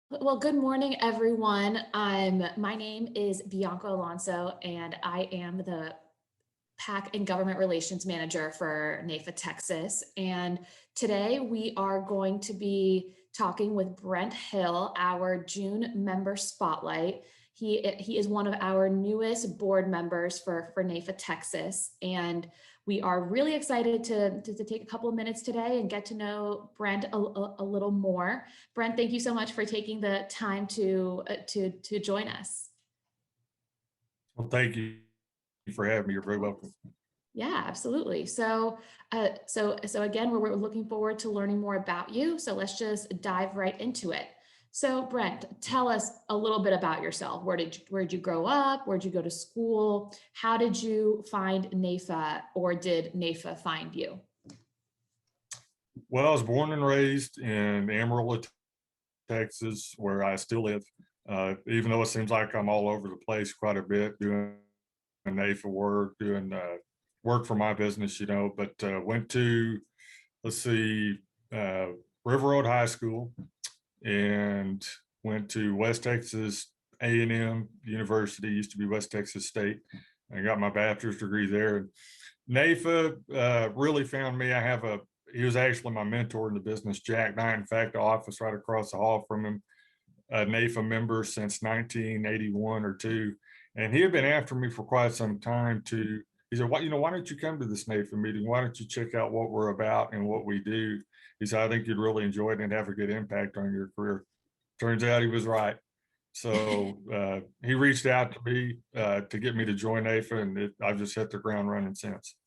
Well, good morning, everyone. My name is Bianca Alonso, and I am the PAC and Government Relations Manager for NAIFA-Texas. And today we are going to be talking with Brent Hill, our June member spotlight. He is one of our newest board members for NAIFA-Texas. And we are really excited to take a couple of minutes today and get to know Brent a little more. Brent, thank you so much for taking the time to join us. Well, thank you for having me. You're very welcome. Yeah, absolutely. So again, we're looking forward to learning more about you. So let's just dive right into it. So Brent, tell us a little bit about yourself. Where did you grow up? Where'd you go to school? How did you find NAIFA, or did NAIFA find you? Well, I was born and raised in Amarillo, Texas, where I still live. Even though it seems like I'm all over the place quite a bit, doing NAIFA work, doing work for my business, but went to, let's see, River Road High School and went to West Texas A&M University, used to be West Texas State. I got my bachelor's degree there. NAIFA really found me. He was actually my mentor in the business, Jack Knight. In fact, the office right across the hall from him, a NAIFA member since 1981 or two. And he had been after me for quite some time he said, why don't you come to this NAIFA meeting? Why don't you check out what we're about and what we do? He said, I think you'd really enjoy it and have a good impact on your career. Turns out he was right. So he reached out to me to get me to join NAIFA, and I've just hit the ground running since.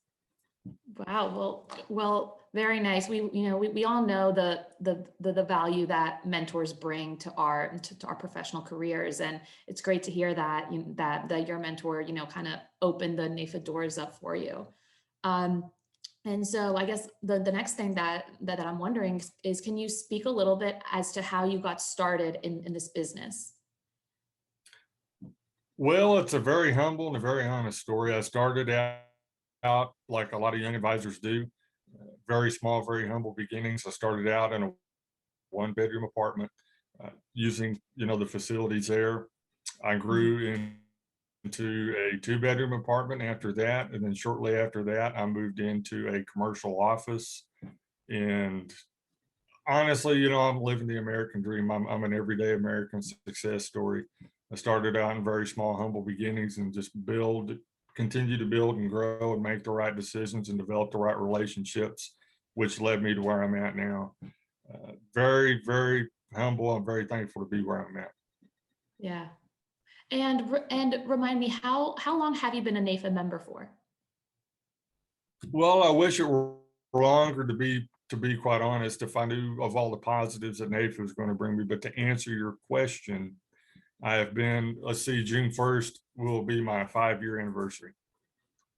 Wow. Well, very nice. We all know the value that mentors bring to our professional careers, and it's great to hear that that your mentor kind of opened the NAIFA doors up for you. And so I guess the next thing that I'm wondering is, can you speak a little bit as to how you got started in this business? Well, it's a very humble and a very honest story. I started out like a lot of young advisors do, very small, very humble beginnings. I started out in a one-bedroom apartment using, the facilities there. I grew into a two-bedroom apartment after that. And then shortly after that, I moved into a commercial office. And honestly, I'm living the American dream. I'm an everyday American success story. I started out in very small, humble beginnings and just continue to build and grow and make the right decisions and develop the right relationships, which led me to where I'm at now. Very, very humble. I'm very thankful to be where I'm at. Yeah. And remind me, how long have you been a NAIFA member for? Well, I wish it were longer, to be quite honest, if I knew of all the positives that NAIFA was going to bring me. But to answer your question, I have been, let's see, June 1st will be my 5-year anniversary.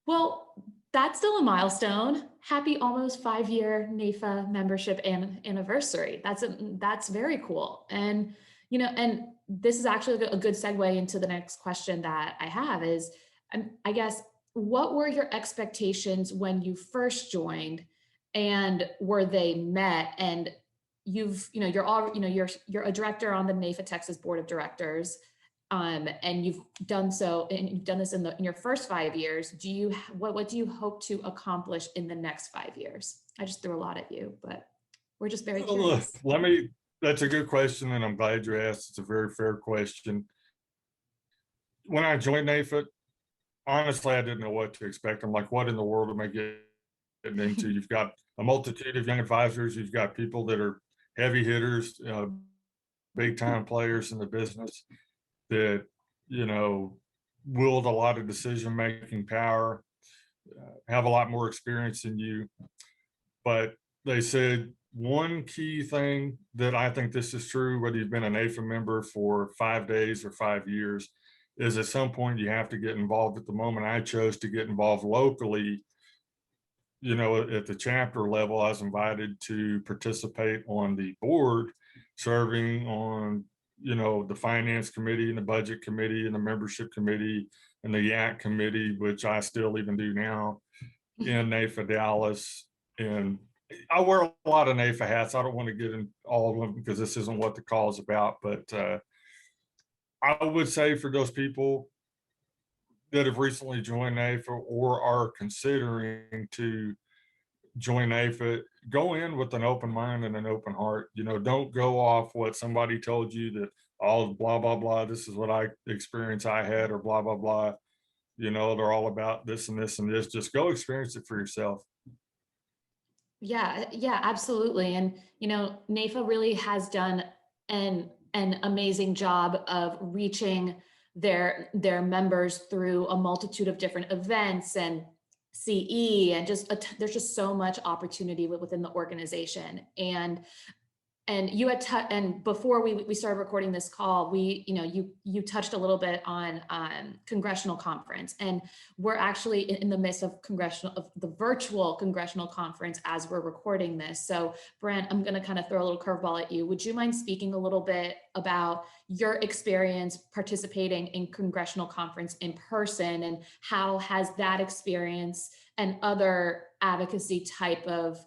Well, that's still a milestone. Happy almost 5-year NAIFA membership anniversary. That's very cool. And and this is actually a good segue into the next question that I have is, I guess, what were your expectations when you first joined, and were they met? And you're a director on the NAIFA-Texas Board of Directors. And you've done this in your first 5 years. What do you hope to accomplish in the next 5 years? I just threw a lot at you, but we're just very curious. That's a good question, and I'm glad you asked. It's a very fair question. When I joined NAIFA, honestly, I didn't know what to expect. I'm like, what in the world am I getting into? You've got a multitude of young advisors. You've got people that are heavy hitters, big time players in the business that, wield a lot of decision-making power, have a lot more experience than you. But they said one key thing that I think this is true, whether you've been a NAIFA member for 5 days or 5 years, is at some point you have to get involved. At the moment, I chose to get involved locally. At the chapter level, I was invited to participate on the board, serving on the finance committee and the budget committee and the membership committee and the YAC committee, which I still even do now in NAIFA Dallas. And I wear a lot of NAIFA hats. I don't want to get in all of them because this isn't what the call is about. But I would say for those people that have recently joined NAIFA or are considering to join NAIFA, go in with an open mind and an open heart. You know, don't go off what somebody told you that all blah, blah, blah. This is what experience I had, or blah, blah, blah. You know, they're all about this and this and this. Just go experience it for yourself. Yeah, yeah, absolutely. And NAIFA really has done an amazing job of reaching their members through a multitude of different events and CE, and there's just so much opportunity within the organization. And you had and before we started recording this call, you touched a little bit on congressional conference, and we're actually in the midst of the virtual congressional conference as we're recording this. So Brent, I'm going to kind of throw a little curveball at you. Would you mind speaking a little bit about your experience participating in congressional conference in person, and how has that experience and other advocacy type of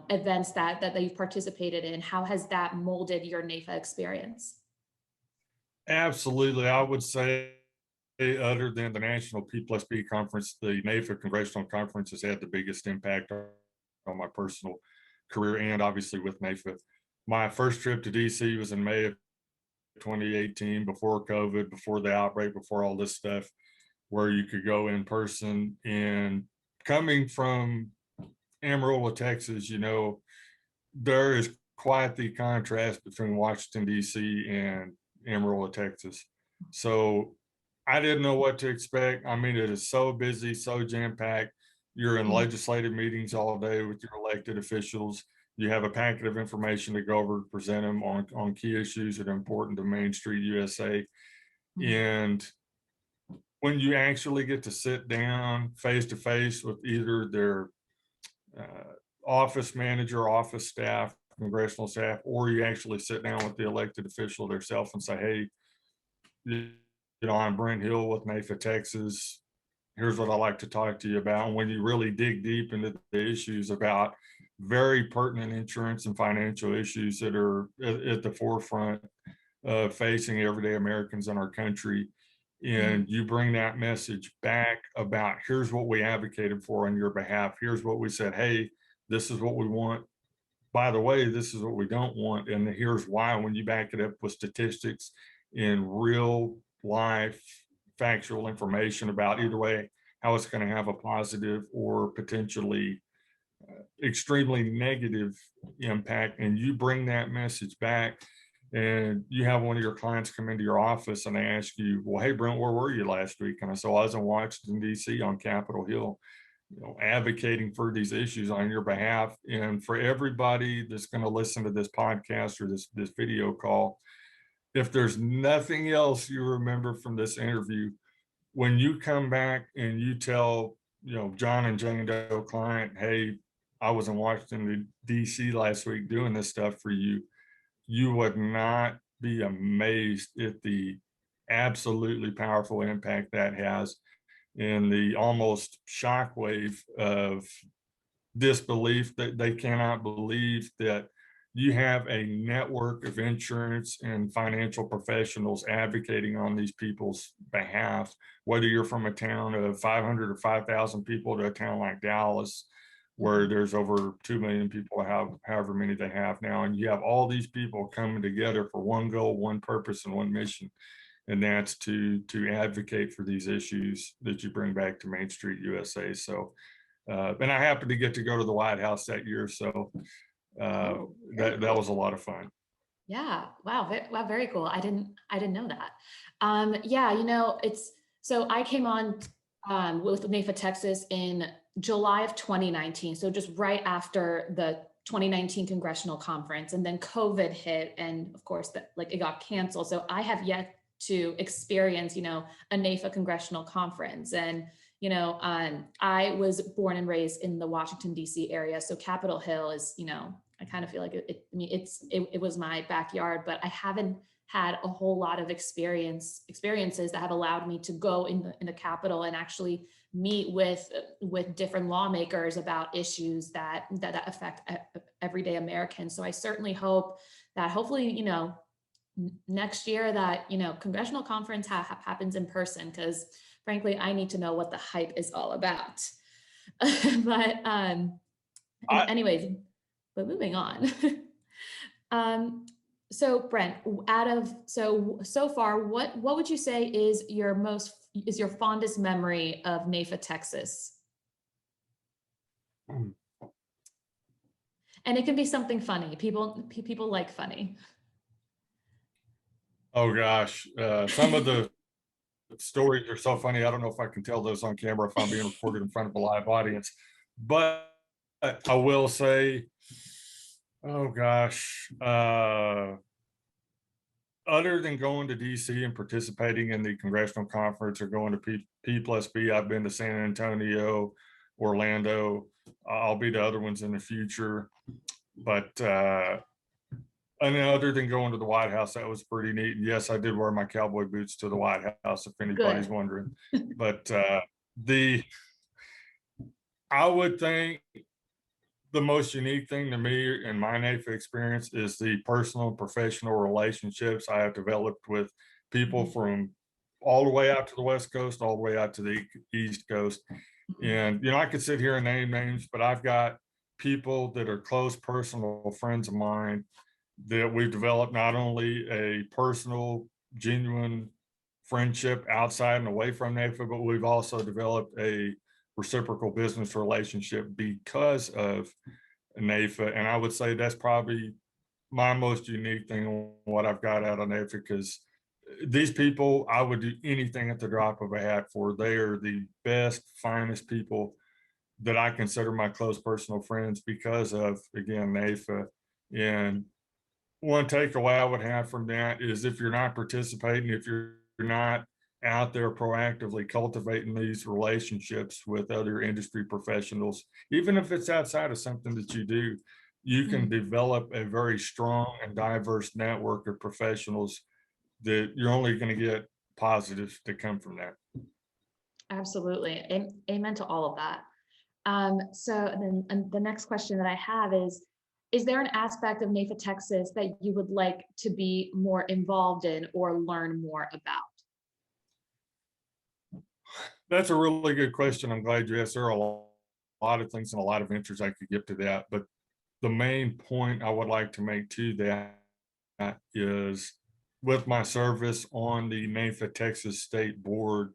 events that you've participated in, how has that molded your NAIFA experience? Absolutely. I would say, other than the National P plus B conference, the NAIFA Congressional Conference has had the biggest impact on my personal career, and obviously with NAIFA. My first trip to DC was in May of 2018, before COVID, before the outbreak, before all this stuff, where you could go in person. And coming from Amarillo, Texas, there is quite the contrast between Washington, D.C. and Amarillo, Texas. So I didn't know what to expect. I mean, it is so busy, so jam-packed. You're in legislative meetings all day with your elected officials. You have a packet of information to go over, present them on key issues that are important to Main Street USA. And when you actually get to sit down face to face with either their office manager, office staff, congressional staff, or you actually sit down with the elected official themselves and say, hey, I'm Brent Hill with NAIFA-Texas. Here's what I'd like to talk to you about. And when you really dig deep into the issues about very pertinent insurance and financial issues that are at the forefront of facing everyday Americans in our country, and you bring that message back about, here's what we advocated for on your behalf. Here's what we said, hey, this is what we want. By the way, this is what we don't want. And here's why, when you back it up with statistics in real life, factual information about either way, how it's going to have a positive or potentially extremely negative impact. And you bring that message back, and you have one of your clients come into your office and they ask you, well, hey, Brent, where were you last week? And I said, well, I was in Washington, D.C. on Capitol Hill, advocating for these issues on your behalf. And for everybody that's going to listen to this podcast or this video call, if there's nothing else you remember from this interview, when you come back and you tell, John and Jane Doe client, hey, I was in Washington, D.C. last week doing this stuff for you, you would not be amazed at the absolutely powerful impact that has, in the almost shockwave of disbelief that they cannot believe that you have a network of insurance and financial professionals advocating on these people's behalf, whether you're from a town of 500 or 5,000 people to a town like Dallas, where there's over 2 million people, however many they have now. And you have all these people coming together for one goal, one purpose, and one mission. And that's to advocate for these issues that you bring back to Main Street USA. So, and I happened to get to go to the White House that year. So that was a lot of fun. Yeah. Wow. Wow. Very cool. I didn't know that. Yeah. So I came on with NAIFA-Texas in July of 2019. So just right after the 2019 congressional conference, and then COVID hit, and of course it got canceled. So I have yet to experience, a NAIFA congressional conference. And, I was born and raised in the Washington, D.C. area. So Capitol Hill is, I kind of feel like I mean, it was my backyard, but I haven't had a whole lot of experiences that have allowed me to go in the Capitol and actually meet with different lawmakers about issues that affect everyday Americans. So I certainly hope that hopefully, next year that, congressional conference happens in person, because frankly, I need to know what the hype is all about. But I, anyways, but moving on. So Brent, so far, what would you say is your fondest memory of NAIFA-Texas? And it can be something funny. People like funny. oh gosh, some of the stories are so funny. I don't know if I can tell those on camera if I'm being recorded in front of a live audience, but I will say, oh gosh, other than going to DC and participating in the congressional conference or going to P+B, I've been to San Antonio, Orlando. I'll be to other ones in the future. But and then other than going to the White House, that was pretty neat. And yes, I did wear my cowboy boots to the White House, if anybody's Good. wondering. But I would think the most unique thing to me in my NAIFA experience is the personal and professional relationships I have developed with people from all the way out to the West Coast, all the way out to the East Coast. And, I could sit here and name names, but I've got people that are close personal friends of mine that we've developed not only a personal, genuine friendship outside and away from NAIFA, but we've also developed a reciprocal business relationship because of NAIFA. And I would say that's probably my most unique thing, what I've got out of NAIFA, because these people, I would do anything at the drop of a hat for. They are the best, finest people that I consider my close personal friends because of, again, NAIFA. And one takeaway I would have from that is if you're not participating, if you're not out there proactively cultivating these relationships with other industry professionals, even if it's outside of something that you do, you can develop a very strong and diverse network of professionals that you're only going to get positives to come from that. Absolutely. Amen to all of that. So then and the next question that I have is there an aspect of NAIFA-Texas that you would like to be more involved in or learn more about? That's a really good question. I'm glad you asked. There are a lot of things and a lot of answers I could give to that. But the main point I would like to make to that is with my service on the NAIFA-Texas State Board,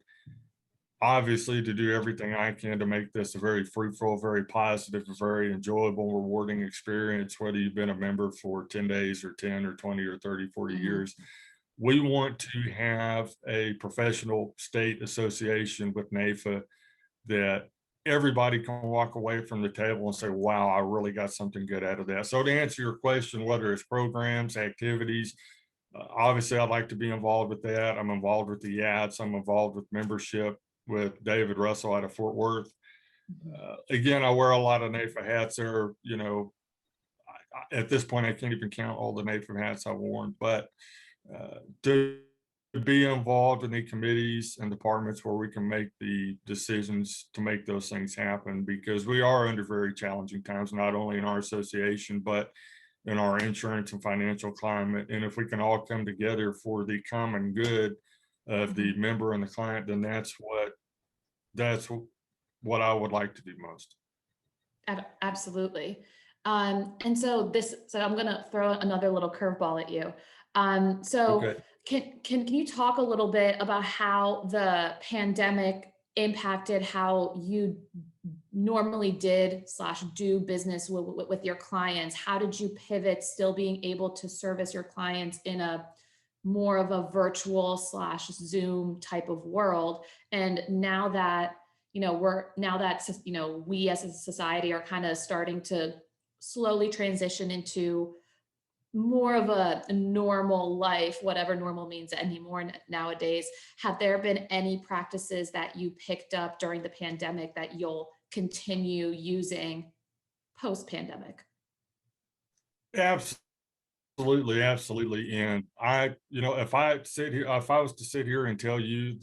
obviously to do everything I can to make this a very fruitful, very positive, very enjoyable, rewarding experience, whether you've been a member for 10 days or 10 or 20 or 30, 40 years. We want to have a professional state association with NAIFA that everybody can walk away from the table and say, wow, I really got something good out of that. So to answer your question, whether it's programs, activities, obviously I'd like to be involved with that. I'm involved with the YATS. I'm involved with membership with David Russell out of Fort Worth. Again, I wear a lot of NAIFA hats there. At this point, I can't even count all the NAIFA hats I've worn, but to be involved in the committees and departments where we can make the decisions to make those things happen, because we are under very challenging times, not only in our association, but in our insurance and financial climate. And if we can all come together for the common good of the member and the client, then that's what I would like to do most. Absolutely. And so I'm going to throw another little curveball at you. Okay. Can you talk a little bit about how the pandemic impacted how you normally do business with your clients? How did you pivot, still being able to service your clients in a more of a virtual / Zoom type of world? And now that we as a society are kind of starting to slowly transition into more of a normal life, whatever normal means anymore nowadays, have there been any practices that you picked up during the pandemic that you'll continue using post-pandemic? Absolutely, absolutely. And if I was to sit here and tell you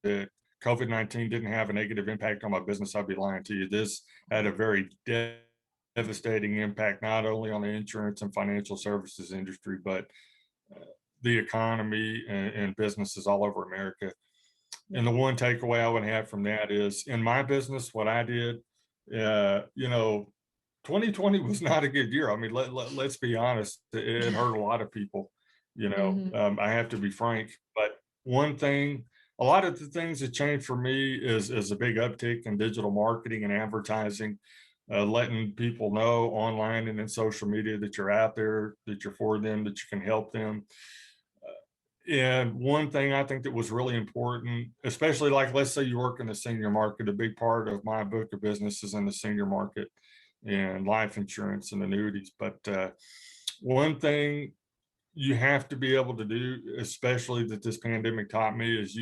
that COVID-19 didn't have a negative impact on my business, I'd be lying to you. This had a very devastating impact, not only on the insurance and financial services industry, but the economy and businesses all over America. And the Yeah. one takeaway I would have from that is in my business, what I did, you know, 2020 was not a good year. I mean, let's be honest, it hurt a lot of people. Hmm. I have to be frank. But one thing, a lot of the things that changed for me is a big uptick in digital marketing and advertising, letting people know online and in social media that you're out there, that you're for them, that you can help them. And one thing I think that was really important, especially like let's say you work in the senior market, a big part of my book of business is in the senior market and life insurance and annuities. But one thing you have to be able to do, especially that this pandemic taught me, is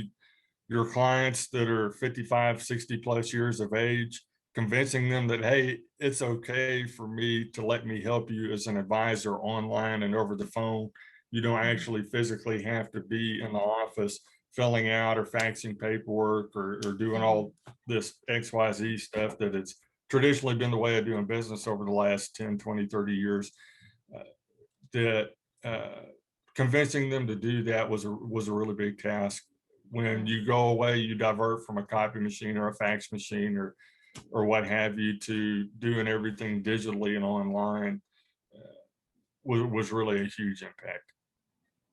your clients that are 55, 60 plus years of age, convincing them that, hey, it's okay for me to let me help you as an advisor online and over the phone. You don't actually physically have to be in the office filling out or faxing paperwork or doing Hmm. all this XYZ stuff that it's traditionally been the way of doing business over the last 10, 20, 30 years. Uh, that uh, Convincing them to do that was a really big task. When Yeah. you go away, you divert from a copy machine or a fax machine or what have you to doing everything digitally and online was really a huge impact.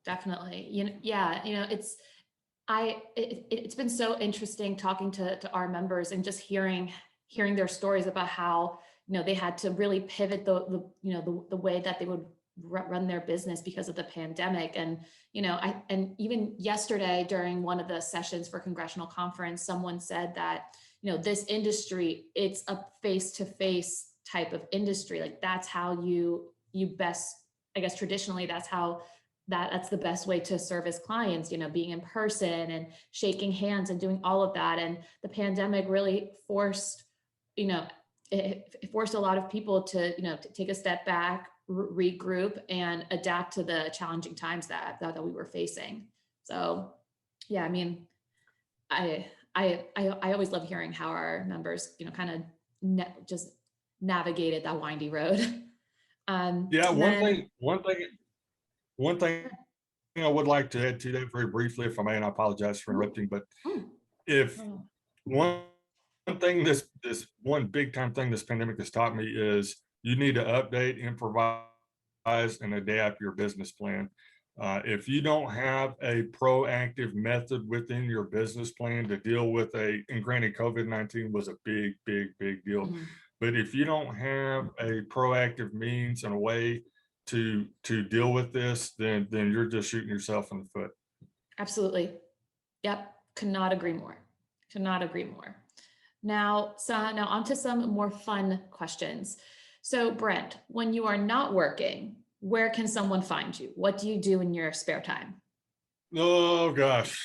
Definitely. Yeah, it's been so interesting talking to our members and just hearing their stories about how, they had to really pivot the way that they would run their business because of the pandemic. And, and even yesterday during one of the sessions for congressional conference, someone said that, this industry, it's a face-to-face type of industry. Like that's how you best, I guess traditionally that's how that's the best way to service clients, being in person and shaking hands and doing all of that. And the pandemic really forced, you know, it forced a lot of people to, to take a step back, regroup and adapt to the challenging times that we were facing. So yeah, I mean, I always love hearing how our members, kind of just navigated that windy road. Yeah, And then, one thing I would like to add to that very briefly, if I may, and I apologize for ooh, interrupting, but ooh, if oh, one thing this one big time thing this pandemic has taught me is you need to update, improvise, and adapt your business plan. If you don't have a proactive method within your business plan to deal with and granted, COVID-19 was a big, big, big deal, mhm. but if you don't have a proactive means and a way to deal with this, then you're just shooting yourself in the foot. Absolutely. Yep. Could not agree more. Could not agree more. Now on to some more fun questions. So, Brent, when you are not working, where can someone find you? What do you do in your spare time? Oh gosh,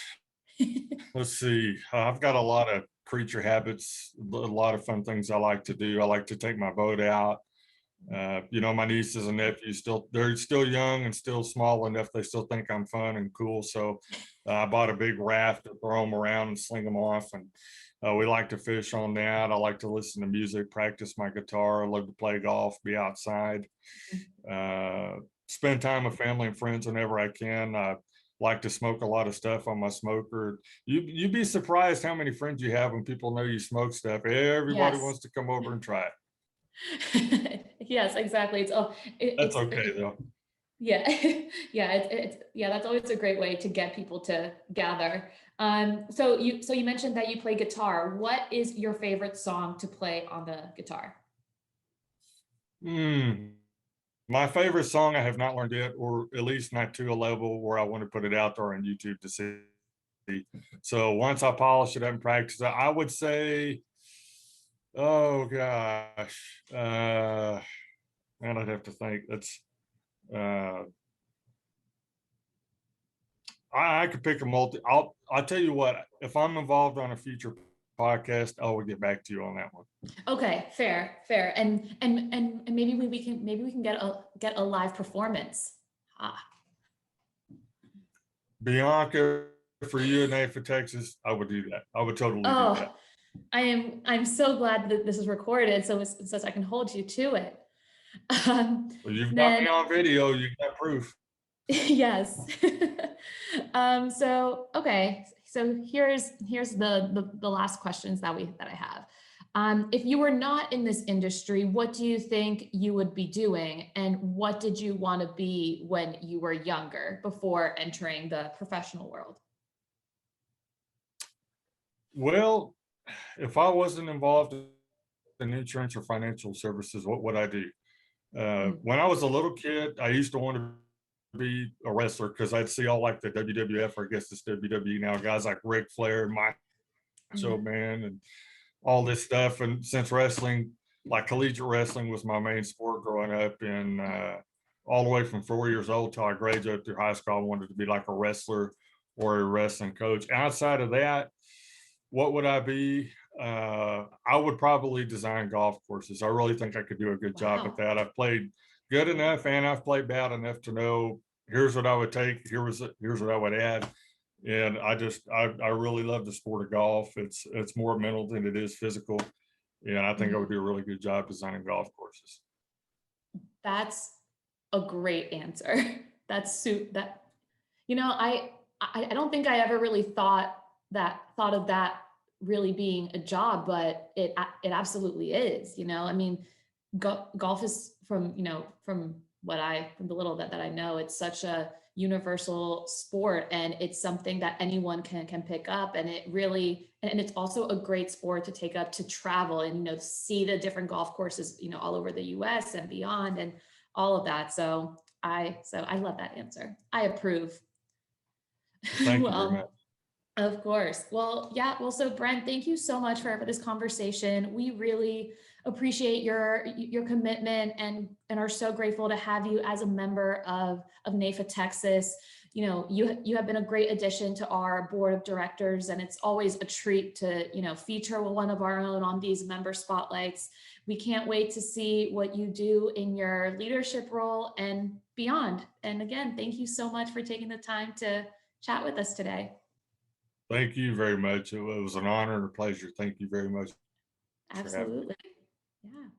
let's see. I've got a lot of creature habits, a lot of fun things I like to do. I like to take my boat out. My nieces and nephews they're still young and still small enough. They still think I'm fun and cool. So I bought a big raft to throw them around and sling them off. And we like to fish on that. I like to listen to music, practice my guitar. I love to play golf, be outside, uh, spend time with family and friends whenever I can. I like to smoke a lot of stuff on my smoker. You'd be surprised how many friends you have when people know you smoke stuff. Everybody Yes. wants to come over and try it. Yes, exactly. That's okay though. yeah, yeah, that's always a great way to get people to gather. So you mentioned that you play guitar. What is your favorite song to play on the guitar? Hmm. My favorite song I have not learned yet, or at least not to a level where I want to put it out there on YouTube to see. So once I polish it up and practice it, I would say, oh gosh, man, I'd have to think. Uh, I could pick a multi. I'll tell you what. If I'm involved on a future podcast, I will get back to you on that one. Okay, fair. And maybe we can get a live performance. Ah. Bianca, for you in NAIFA-Texas, I would do that. I would totally do that. Oh, I'm so glad that this is recorded, so I can hold you to it. Well, you've got me Then on video. You got proof. yes. So okay, so here's the last questions that I have. If you were not in this industry, what do you think you would be doing, and what did you want to be when you were younger before entering the professional world? Well, if I wasn't involved in insurance or financial services, what would I do? Mm, When I was a little kid, I used to want to be a wrestler because I'd see all like the WWF, or I guess it's WWE now, guys like Ric Flair and Macho mhm, Man and all this stuff. And since wrestling, like collegiate wrestling was my main sport growing up, and all the way from 4 years old till I graduated through high school, I wanted to be like a wrestler or a wrestling coach. Outside of that, what would I be? I would probably design golf courses. I really think I could do a good job at wow. that. I've played good enough and I've played bad enough to know here's what I would take, here's what I would add. And I really love the sport of golf. It's more mental than it is physical. And I think I would Mhm. do a really good job designing golf courses. That's a great answer. That, I don't think I ever really thought of that really being a job, but it absolutely is. I mean, golf is from the little that I know, it's such a universal sport, and it's something that anyone can pick up, and it really and it's also a great sport to take up to travel and see the different golf courses all over the US and beyond, and all of that. So I love that answer. I approve. Thank you very much. Well, of course. Well, yeah. Well, so Brent, thank you so much for this conversation. We really appreciate your commitment, and are so grateful to have you as a member of NAIFA-Texas. You have been a great addition to our board of directors, and it's always a treat to feature one of our own on these member spotlights. We can't wait to see what you do in your leadership role and beyond. And again, thank you so much for taking the time to chat with us today. Thank you very much. It was an honor and a pleasure. Thank you very much for having me. Absolutely. Yeah.